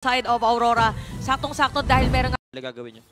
Side of Aurora. Saktong-sakto dahil meron nga gagawin niyo.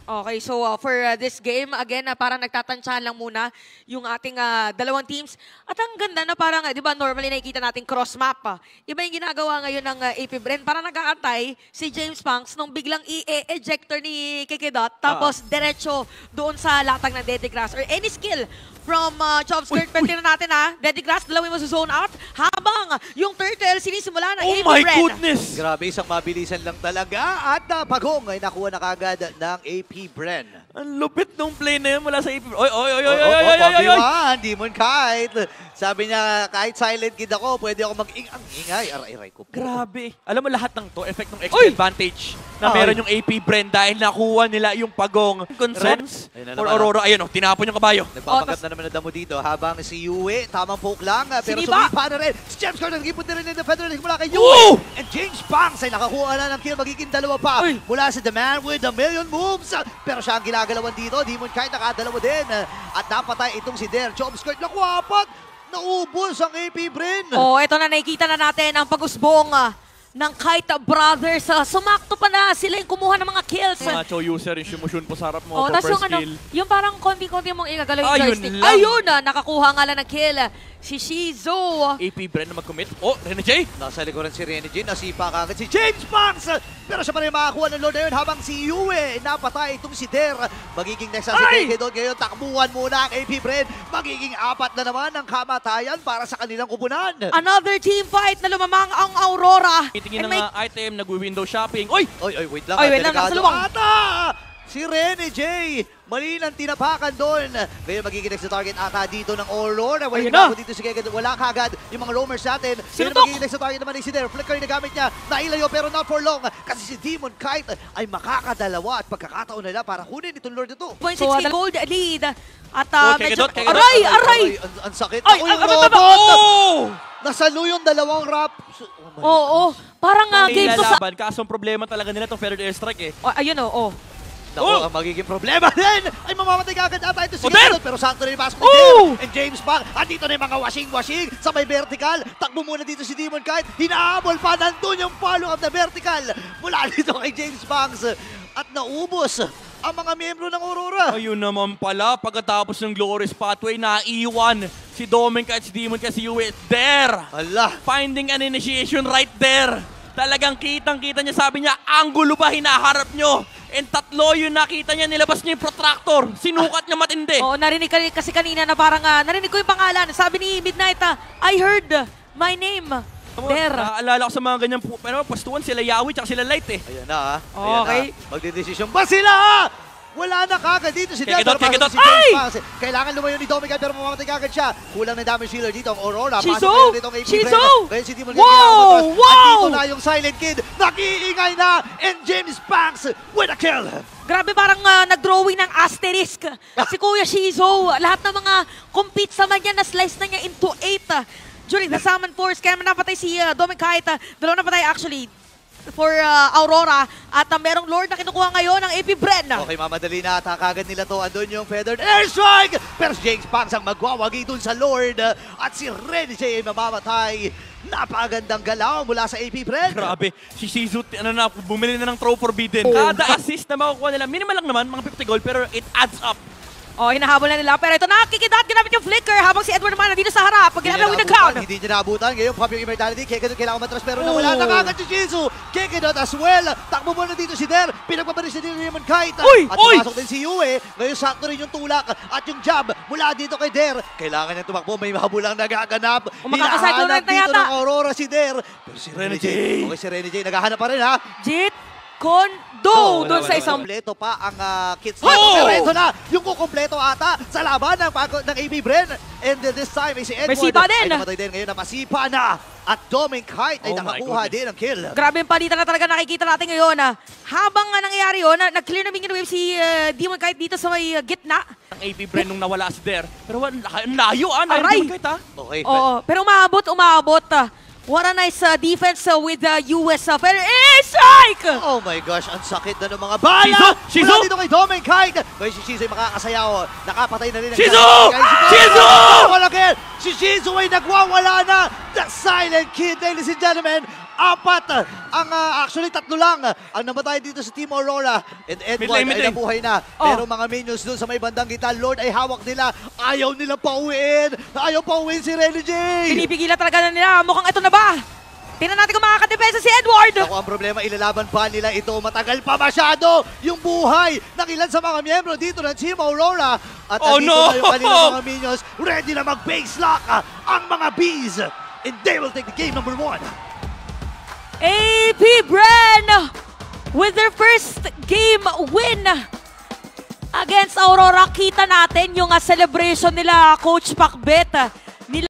Okay, so for this game, again, parang nagtatansyahan lang muna yung ating dalawang teams. At ang ganda na parang, di ba, normally nakikita natin cross-map. Iba yung ginagawa ngayon ng AP Bren. Parang nagkakantay si James Punks nung biglang i-ejector ni Kikidot. Tapos diretso doon sa latag ng Deadly Grass or any skill from Chopskirt. Pero tingnan natin Deadly Grass, dalawang mo sa zone out. Habang yung turtle sinisimula ng AP Bren. Oh my goodness! Grabe, isang mabilisan lang talaga. At Pagong ay nakuha na kagad ng AP Bren. Ang lupit nung play na yun mula sa AP. Oy! Demon Kite. Sabi niya, kahit silent kid ako, pwede ako mag-ingay. Aray ko. Grabe. Alam mo lahat ng to, effect ng extra advantage na meron yung AP Bren dahil nakuha nila yung Pagong. Concerns for Aurora. Ayun tinapon yung kabayo. Nagpapagat na naman na damo dito habang si Yue, tamang poke lang. Pero sumipa na rin. Si James Carter, nag-ipon na rin ng Federal mula kay Yue. And James Punks ay nakakuha na ng kill. Magiging dalawa pa mula sa The Man with a Million Moves. Pero siya ang ginagalawan dito. Demon Kite nakadalawa din. At napatay itong si Der. Chopskirt nakuha apat. Naubos ang AP Bren. Ito na nakikita na natin ang pag-usbong ng Kite Brothers. Sumakto pa na sila yung kumuha ng mga kills. Mga Cho user yung sumushun po sa harap mo. Tapos yung yung parang konti-konti mong igagalaw yung joystick. Ayun nakakuha nga lang ng kill. Si Shizu. AP Bren na mag-commit. Rene J. Nasa likuran si Rene J. Nasipa kagad si James Punks. Pero siya pa rin makakuha ng Lord na yun habang si Yue napatay itong si Der. Magiging next si Keke doon. Ngayon takbuhan muna ang AP Bren. Magiging apat na naman ang kamatayan para sa kanilang kupunan. Another team fight na lumamang ang Aurora. Itingin ng item, nagwi-window shopping. Wait lang. Wait lang, nakasalubong. Si Rene J. Malinang tinapakan doon. Ngayon magiging next target ata dito ng Aurora. Wala dito si Keke. Wala kagad yung mga roamers natin. Ngayon magiging next target naman si Der. Flicker na gamit niya. Nailayo pero not for long. Kasi si Demon Kite ay makakadalawa at pagkakataon nila para kunin itong Lord ito. 0.6 gold lead. At Aray! Ang sakit. Robot! Nasalo yung dalawang rap. Parang game to sa... Kaso ang problema talaga nila itong Feathered Airstrike Ayun Ang magiging problema din ay mamamatay kagad ata ito si Keke. Pero sakto rin yung pasok ni Der and James Punks. At dito na yung mga washing sa may vertical. Takbo muna dito si Demon Kite. Hinahabol pa. Nandun yung follow up na vertical. Mula dito kay James Punks. At naubos ang mga miyembro ng Aurora. Ayun naman pala. Pagkatapos ng Glorious Pathway, naiwan si Domen Kite, si Demon Kite, si Yue. Der! Finding an initiation right there. Talagang kitang-kita niya. Sabi niya, anggulo ba hinaharap nyo? And tatlo yung nakita niya, nilabas niya yung protractor. Sinukat niya matindi. Narinig kasi kanina na parang, narinig ko yung pangalan. Sabi ni Midnight, I heard my name. Der. Naalala ko sa mga ganyan, pero pastuan sila Yawi tsaka sila Light Ayan na Okay. Magdidesisyon ba sila? Wala na kagad dito si Der. Kekidot! Si James Punks. Kailangan lumayo ni Domen Kite pero mamamatay kagad siya. Kulang na damage healer dito ang Aurora. Shizu! Ngayon si Demon Kite. Wow! At dito na yung Silent Kid. Nakiingay na. And James Punks with a kill. Grabe, parang nag-drawing ng asterisk si Kuya Shizu. Lahat ng mga compete sa man niya, na-slice na niya into 8. During the Summon Force, kaya napatay si Domen Kite. Dalawa napatay actually for Aurora. At merong Lord na kinukuha ngayon ng AP Bren. Okay, mamadali na ata kagad nila to. Andun yung Feathered Airstrike. Pero si James Punks ang magwawagi dun sa Lord. At si Rene J ay mamamatay. Napakagandang galaw mula sa AP Bren. Grabe. Si Shizu, bumili na ng Throw Forbidden. Kada assist na makukuha nila, minimal lang naman, mga 50 gold, pero it adds up. Hinahabol na nila. Pero ito Kikidot, ginamit yung flicker habang si Edward naman nandito sa harap. Pag ginamit yung count. Hindi niya naabutan. Ngayon, pop yung immortality. Kekidot kailangan matras pero nawala na kagad si Shizu. Kekidot as well. Takbo muna dito si Der. Pinagpaparis na dito ni Demon Kite. At pumasok din si Yue. Ngayon, sakto rin yung tulak at yung jab mula dito kay Der. Kailangan niya tumakbo. May mahabulang nagaganap. Hinahanap dito ng Aurora si Der. Pero si Rene J. Okay, si Rene J. Naghahanap pa rin Kondo doon sa isang... Kompleto pa ang kits dito. Pero ito na, yung kukompleto ata sa laban ng AP Bren. And this time ay si Edward. May sipa din. Ay namatay din ngayon na masipa na. At Domen Kite ay nakakuha din ang kill. Grabe yung palitan na talaga nakikita natin ngayon. Habang nangyayari yun, nag-clear na minion wave si Demon Kite dito sa may gitna. Ang AP Bren nung nawala si Der. Pero layo Demon Kite Okay. Pero umabot. What a nice defense with the US. Pero strike! Oh my gosh, ang sakit na ng mga bala! Shizu! Mula dito kay Domen Kite! Ngayon si Shizu ay makakasayaw. Nakapatay na rin ang Shizu! Si Shizu ay nagwawala na! The Silent Kid, ladies and gentlemen! 4 ang actually 3 lang ang namatay dito sa Team Aurora. And Edward Mid ay lane. nabuhay na. Pero mga minions doon sa may bandang gitna, Lord ay hawak nila. Ayaw nila pauwiin. Ayaw pauwiin si Renny J. Pinipigilan talaga na nila. Mukhang ito na ba? Tingnan natin kung makakadepensa si Edward. Ako, ang problema, ilalaban pa nila ito. Matagal pa masyado yung buhay ng ilan sa mga miyembro dito ng Team Aurora. At andito na yung kanilang mga minions. Ready na mag-base lock ang mga bees. And they will take the game number 1. AP Bren with their first game win against Aurora. Kita natin yung celebration nila, Coach Pacbet.